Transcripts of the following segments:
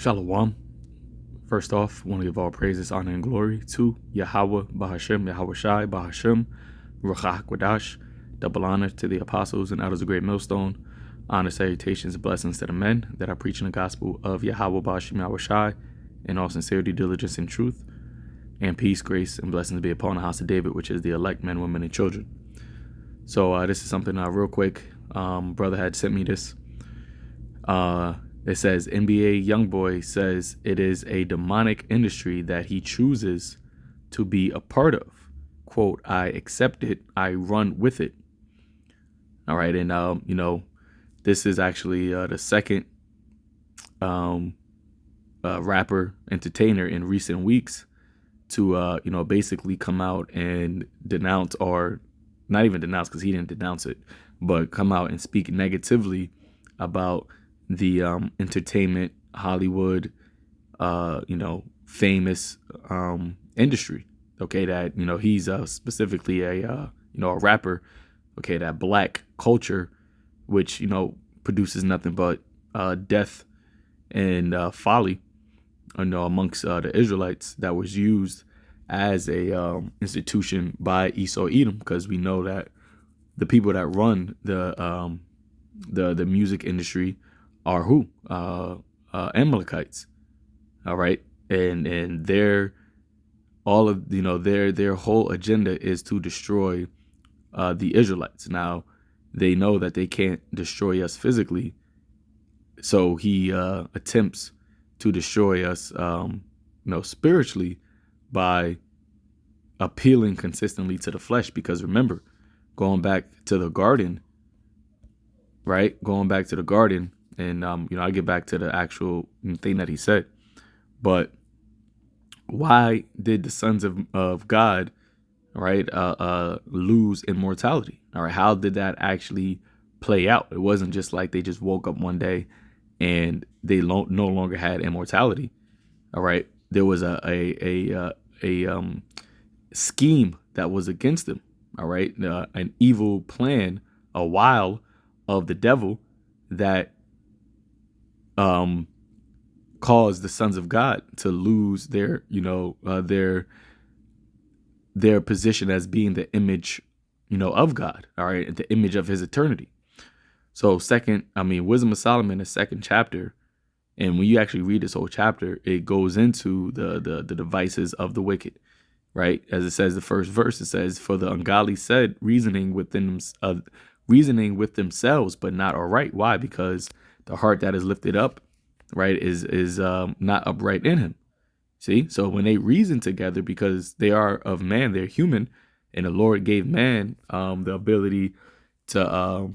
Shalom. First off, want to give all praises, honor, and glory to Yahweh, Bahashem, Yahweh Shai, Bahashem, Ruach HaKodesh. Double honor to the apostles and elders of Great Millstone. Honor, salutations, and blessings to the men that are preaching the gospel of Yahweh, Bahashem, Yahweh Shai, in all sincerity, diligence, and truth. And peace, grace, and blessings be upon the house of David, which is the elect men, women, and children. So this is something real quick. Brother had sent me this. It says Nbayoungboy says it is a demonic industry that he chooses to be a part of. Quote, I accept it. I run with it. All right. And, this is actually the second rapper entertainer in recent weeks to, basically come out and denounce, or not even denounce because he didn't denounce it, but come out and speak negatively about the entertainment, Hollywood, famous industry. Okay, that he's specifically a rapper. Okay, that black culture, which produces nothing but death and folly, amongst the Israelites, that was used as a institution by Esau Edom, because we know that the people that run the music industry are who? Amalekites. All right. And their whole agenda is to destroy the Israelites. Now, they know that they can't destroy us physically, so he attempts to destroy us spiritually by appealing consistently to the flesh. Because remember, going back to the garden, and I get back to the actual thing that he said. But why did the sons of God, lose immortality? All right, how did that actually play out? It wasn't just like they just woke up one day and they no longer had immortality. All right, there was a scheme that was against them. All right, an evil plan, a wile of the devil that caused the sons of God to lose their position as being the image, of God. All right, the image of His eternity. So Wisdom of Solomon, the second chapter, and when you actually read this whole chapter, it goes into the devices of the wicked, right? As it says, the first verse, it says, "For the ungodly said, reasoning with themselves, but not aright." Why? Because the heart that is lifted up, right, is not upright in him. See, so when they reason together, because they are of man, they're human, and the Lord gave man the ability to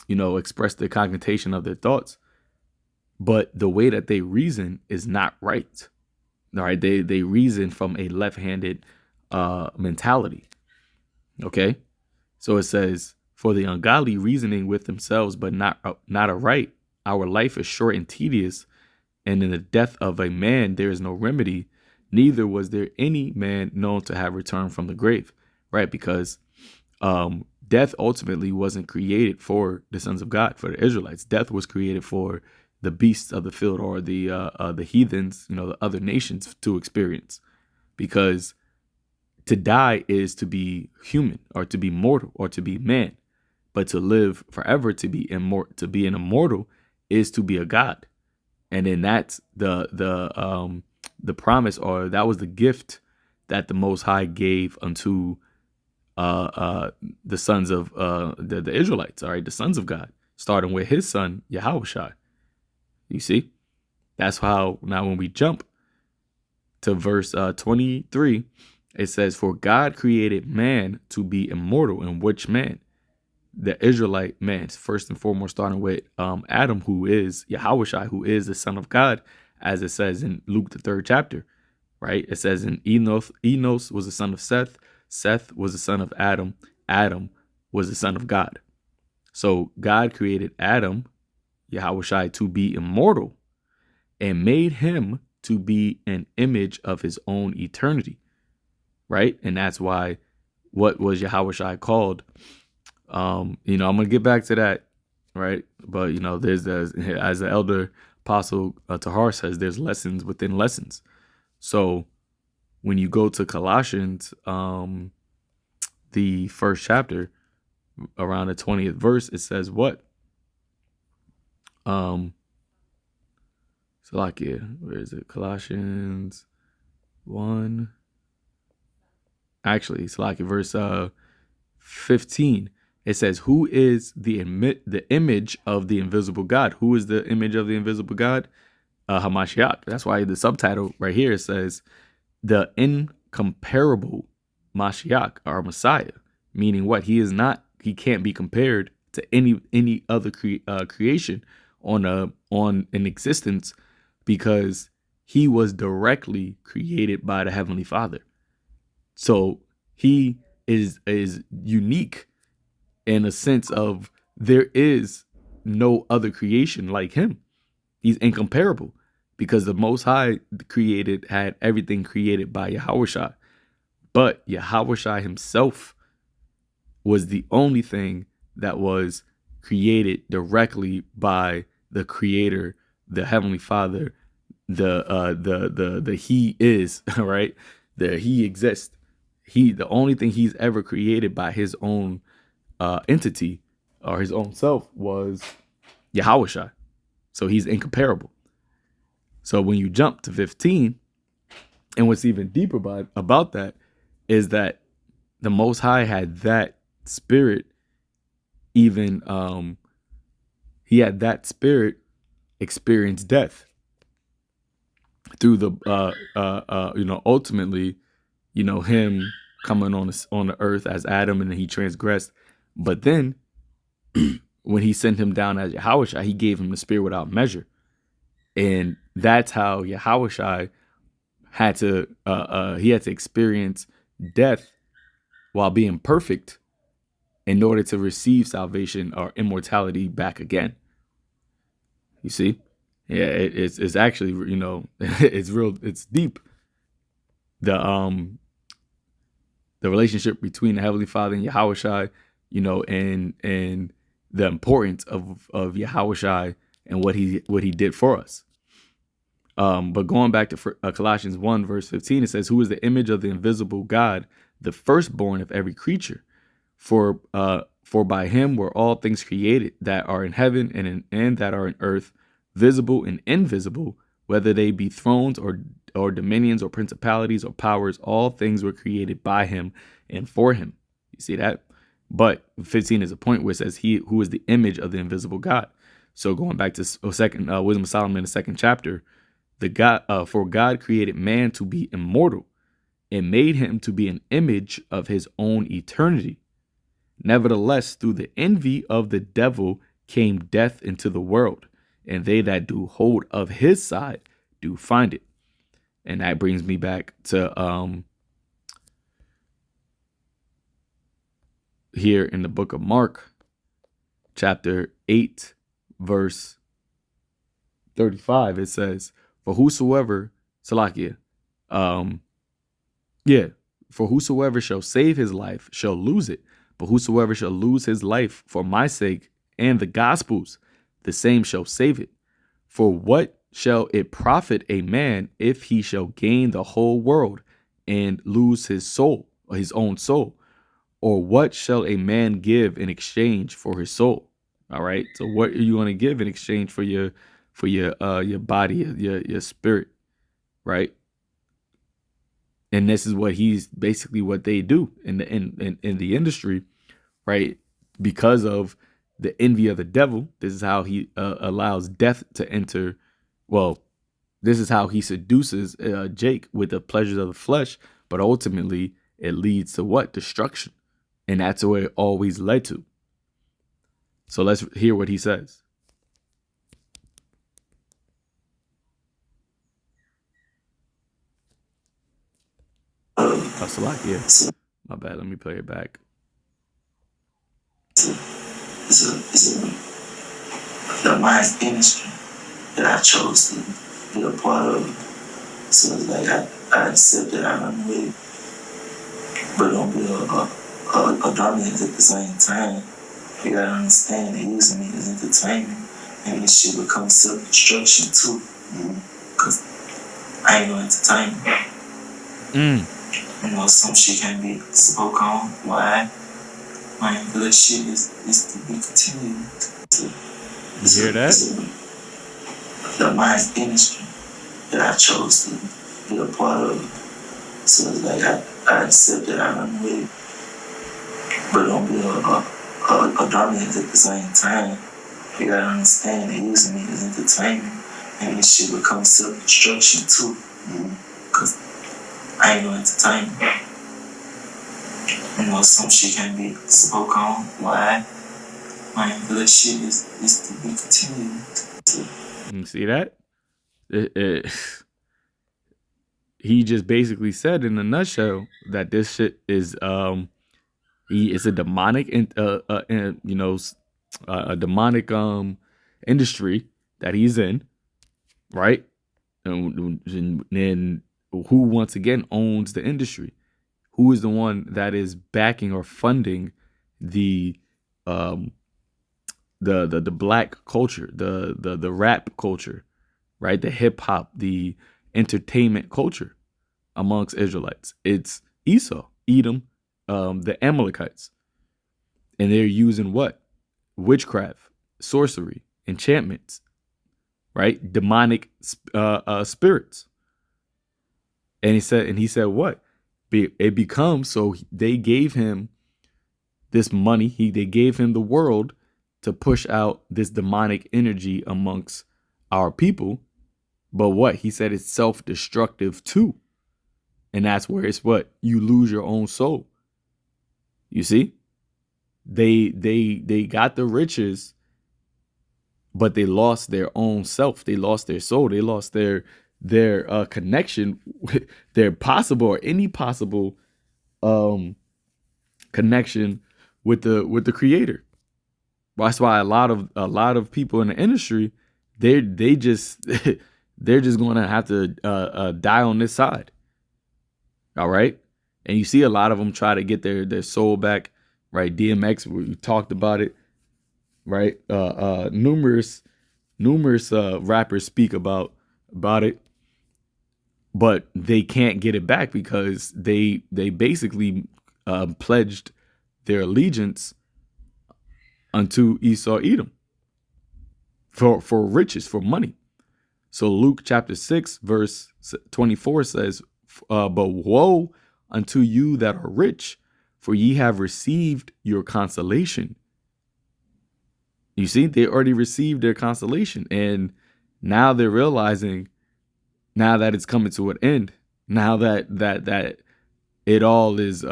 express the cognition of their thoughts, but the way that they reason is not right. All right, they reason from a left-handed mentality. Okay, so it says, "For the ungodly reasoning with themselves, but not aright. Our life is short and tedious, and in the death of a man there is no remedy. Neither was there any man known to have returned from the grave." Right, because death ultimately wasn't created for the sons of God, for the Israelites. Death was created for the beasts of the field, or the heathens, the other nations, to experience. Because to die is to be human, or to be mortal, or to be man. But to live forever, to be an immortal, is to be a God. And then that's the promise, or that was the gift that the Most High gave unto the sons of the Israelites. All right, the sons of God, starting with His son Yahushua. You see, that's how now when we jump to verse 23, it says, "For God created man to be immortal." And which man? The Israelite man, first and foremost, starting with Adam, who is Yahushua, who is the son of God, as it says in Luke, the 3rd chapter, right? It says in Enos was the son of Seth. Seth was the son of Adam. Adam was the son of God. So God created Adam, Yahushua, to be immortal, and made him to be an image of His own eternity, right? And that's why, what was Yahushua called? I'm gonna get back to that, right? But there's as the elder Apostle Tahar says there's lessons within lessons. So when you go to Colossians, the first chapter, around the 20th verse, it says what? So like, yeah, where is it? Colossians 1. Actually, it's like verse 15. It says, who is the image of the invisible God? Who is the image of the invisible God? Hamashiach. That's why the subtitle right here says the incomparable Mashiach, our Messiah. Meaning what? He can't be compared to any other creation on an existence, because he was directly created by the Heavenly Father. So he is unique in a sense of there is no other creation like him. He's incomparable because the Most High had everything created by Yahushua. But Yahushua himself was the only thing that was created directly by the Creator, the Heavenly Father, the He is, right? The He exists. The only thing he's ever created by his own entity or his own self was Yahushua. So he's incomparable. So when you jump to 15, and what's even deeper about that is that the Most High had that spirit, even he had that spirit experience death through the ultimately, him coming on the earth as Adam, and then he transgressed. But then when he sent him down as Yahushua, he gave him the spirit without measure. And that's how Yahushua had to experience death while being perfect in order to receive salvation or immortality back again. You see? Yeah, it's actually, it's real, it's deep. The relationship between the Heavenly Father and Yahushua, and the importance of Yahushua and what he did for us. But going back to Colossians 1 verse 15, it says, who is the image of the invisible God, the firstborn of every creature? For by him were all things created that are in heaven and that are in earth, visible and invisible, whether they be thrones or dominions or principalities or powers. All things were created by him and for him. You see that? But 15 is a point where it says he who is the image of the invisible God. So going back to second Wisdom of Solomon, the second chapter, for God created man to be immortal and made him to be an image of his own eternity. Nevertheless, through the envy of the devil came death into the world, and they that do hold of his side do find it. And that brings me back to here in the book of Mark, chapter 8, verse 35. It says, for whosoever, Salakia, for whosoever shall save his life shall lose it, but whosoever shall lose his life for my sake and the gospel's, the same shall save it. For what shall it profit a man if he shall gain the whole world and lose his soul, or his own soul? Or what shall a man give in exchange for his soul? All right. So what are you going to give in exchange for your body, your spirit, right? And this is what what they do in the industry, right? Because of the envy of the devil, this is how he allows death to enter. Well, this is how he seduces Jake with the pleasures of the flesh, but ultimately it leads to what? Destruction. And that's where it always led to. So let's hear what he says. Salakia. My bad. Let me play it back. It's the mind's industry that I chose to be a part of. So it's like I accept that I run with it, but don't be a dominant at the same time. You gotta understand they're using me as entertainment. and this shit become self-destruction too. Cause I ain't no entertainer. You know, some shit can be spoke on. Why? Man, but that shit is to be continued. You hear that? The mind industry that I chose to be a part of. So it's like I accept that I run with it, but don't be a dominant at the same time. You gotta understand they're using me as entertainment, and this shit becomes self-destruction too. Cause I ain't no entertainer. You know, some shit can be spoke on. Why? Man, but that shit is to be continued. You see that? He just basically said in a nutshell that this shit is it's a demonic a demonic industry that he's in, right? And then who once again owns the industry? Who is the one that is backing or funding the the black culture, the rap culture, right? The hip hop, the entertainment culture amongst Israelites. It's Esau, Edom, the Amalekites, and they're using what? Witchcraft, sorcery, enchantments, right? Demonic spirits. And he said what? It becomes so they gave him this money. They gave him the world to push out this demonic energy amongst our people. But what? He said it's self-destructive too. And that's where it's what? You lose your own soul. You see? They got the riches, but they lost their own self. They lost their soul. They lost their connection with their possible or any possible connection with the creator. That's why a lot of people in the industry, they just they're just gonna have to die on this side. All right. And you see a lot of them try to get their soul back, right? DMX, we talked about it, right? Numerous rappers speak about it, but they can't get it back because they basically pledged their allegiance unto Esau Edom for riches, for money. So Luke chapter 6 verse 24 says, but woe unto you that are rich, for ye have received your consolation. You see, they already received their consolation, and now they're realizing, now that it's coming to an end, now that it all is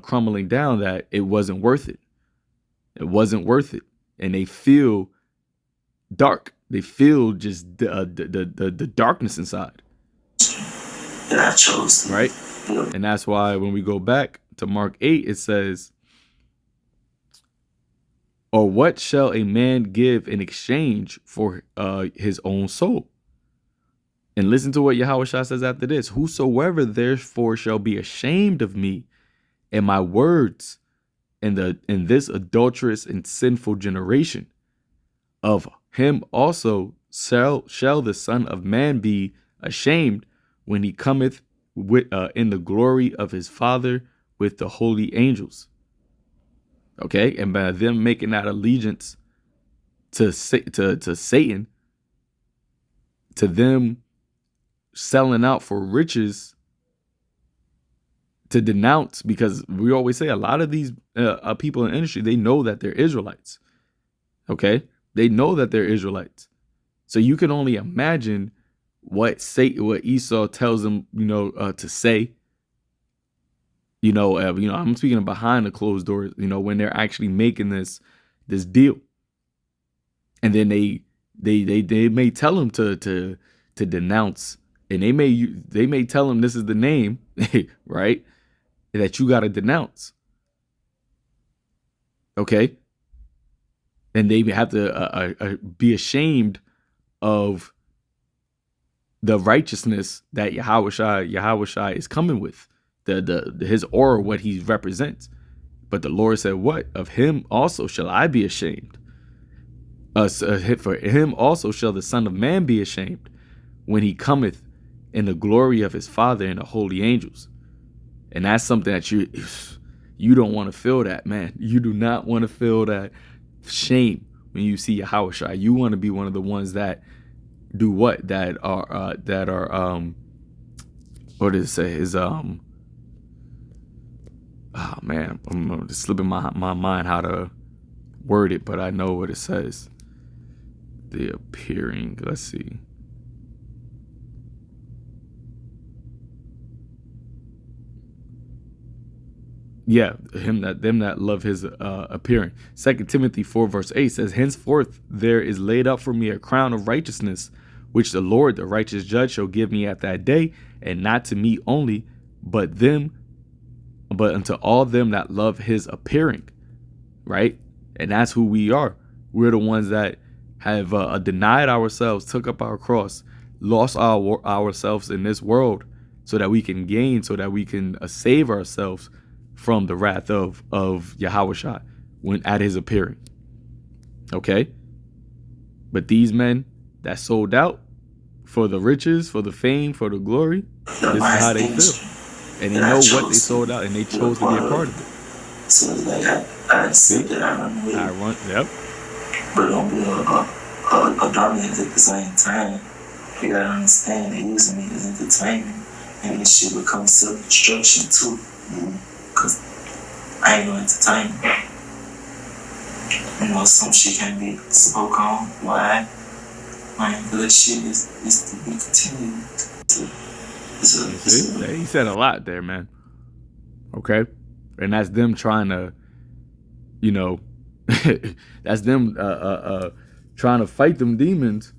crumbling down, that it wasn't worth it. It wasn't worth it, and they feel dark. They feel just the darkness inside. That I chose to. Right? And that's why when we go back to Mark 8, it says, or what shall a man give in exchange for his own soul? And listen to what Yahushua says after this. Whosoever therefore shall be ashamed of me and my words in this adulterous and sinful generation, of him also shall the Son of Man be ashamed when he cometh with in the glory of his Father with the holy angels. Okay, and by them making that allegiance to Satan, to them selling out for riches, to denounce, because we always say a lot of these people in the industry, they know that they're Israelites. Okay, they know that they're Israelites. So you can only imagine what Esau tells them, to say. I'm speaking of behind the closed doors, when they're actually making this deal. And then they may tell him to denounce, and they may tell him this is the name, right? That you got to denounce. Okay? And they have to be ashamed of the righteousness that Yahushua is coming with, his aura, what he represents. But the Lord said, what? Of him also shall I be ashamed. For him also shall the Son of Man be ashamed when he cometh in the glory of his Father and the holy angels. And that's something that you don't want to feel that, man. You do not want to feel that shame when you see Yahweh. You want to be one of the ones that do what? That are what does it say? Is oh man, I'm just slipping my mind how to word it, but I know what it says. The appearing. Let's see. Yeah, them that love his appearing. 2 Timothy 4 verse 8 says, henceforth there is laid up for me a crown of righteousness, which the Lord, the righteous judge, shall give me at that day, and not to me only, but unto all them that love his appearing. Right? And that's who we are. We're the ones that have denied ourselves, took up our cross, lost ourselves in this world so that we can gain, so that we can save ourselves from the wrath of Yahushua when at his appearing. Okay? But these men that sold out for the riches, for the fame, for the glory, this is how they feel. And they know what they sold out, and they chose to be a part of it. So it's like I accept that I run with it. Yep. But don't be a dominant at the same time. You gotta understand they're using me as entertainment, and this shit becomes self-destruction too. Cause I ain't no entertainment. You know, some shit can be spoke on. Why? Man, good shit is to be continued. He said a lot there, man. Okay? And that's them trying to, that's them trying to fight them demons.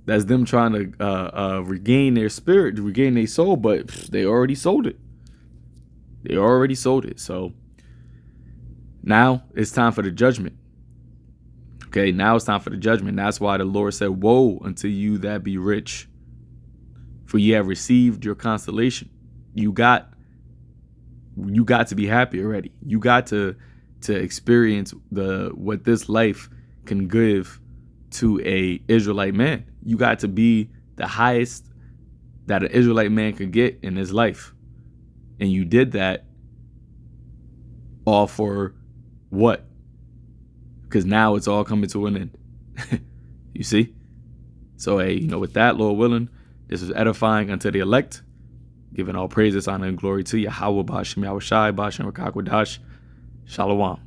That's them trying to regain their spirit, regain their soul, but they already sold it. They already sold it. So now it's time for the judgment. Okay, now it's time for the judgment. That's why the Lord said, woe unto you that be rich, for ye have received your consolation. You got to be happy already. You got to experience what this life can give to a Israelite man. You got to be the highest that an Israelite man could get in his life. And you did that all for what? Because now it's all coming to an end. You see? So, hey, with that, Lord willing, this is edifying unto the elect, giving all praises, honor, and glory to Yahweh, Ba'ashem Yahushai, Ba'ashem Rakakwadash, Shalom.